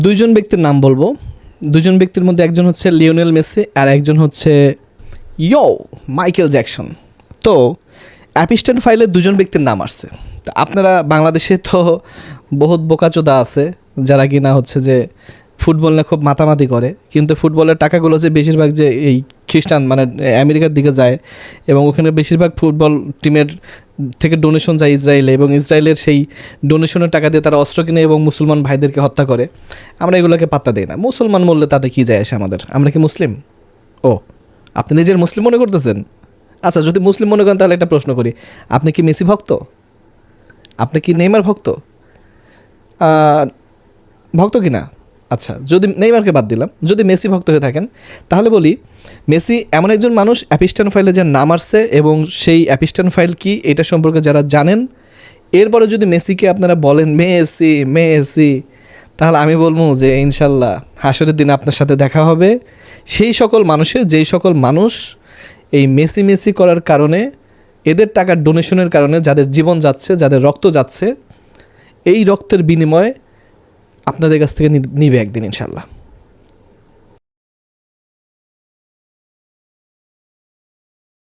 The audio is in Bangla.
দুইজন ব্যক্তির নাম বলবো। দুজন ব্যক্তির মধ্যে একজন হচ্ছে লিওনেল মেসি আর একজন হচ্ছে মাইকেল জ্যাকসন। তো অ্যাপিস্টন ফাইলে দুজন ব্যক্তির নাম আসছে। তা আপনারা বাংলাদেশে তো বহুত বোকাচোদা আছে যারা কি না হচ্ছে যে ফুটবল নিয়ে খুব মাতামাতি করে, কিন্তু ফুটবলের টাকাগুলো যে বেশিরভাগ যে এই খ্রিস্টান মানে আমেরিকার দিকে যায় এবং ওখানে বেশিরভাগ ফুটবল টিমের থেকে ডোনেশন যায় ইসরায়েলে, এবং ইসরায়েলের সেই ডোনেশনের টাকা দিয়ে তারা অস্ত্র কিনে এবং মুসলমান ভাইদেরকে হত্যা করে। আমরা এগুলোকে পাত্তা দিই না। মুসলমান মরলে তাতে কী যায় আসে আমাদের? আমরা কি মুসলিম? ও, আপনি নিজের মুসলিম মনে করতেছেন? আচ্ছা, যদি মুসলিম মনে করেন তাহলে একটা প্রশ্ন করি, আপনি কি মেসি ভক্ত? আপনি কি নেইমার ভক্ত? ভক্ত কি না? আচ্ছা, যদি নেইমারকে বাদ দিলাম, যদি মেসি ভক্ত হয়ে থাকেন তাহলে বলি মেসি এমন একজন মানুষ অ্যাপিস্টন ফাইলে যে নাম আসছে এবং সেই অ্যাপিস্টন ফাইল কি এটা সম্পর্কে যারা জানেন, এরপরে যদি মেসিকে আপনারা বলেন মেসি মেসি, তাহলে আমি বলবো যে ইনশাল্লাহ হাসরের দিন আপনার সাথে দেখা হবে সেই সকল মানুষের, যেই সকল মানুষ এই মেসি মেসি করার কারণে, এদের টাকার ডোনেশনের কারণে যাদের জীবন যাচ্ছে, যাদের রক্ত যাচ্ছে, এই রক্তের বিনিময়ে আপনাদের কাছ থেকে নিবে একদিন ইনশাল্লাহ।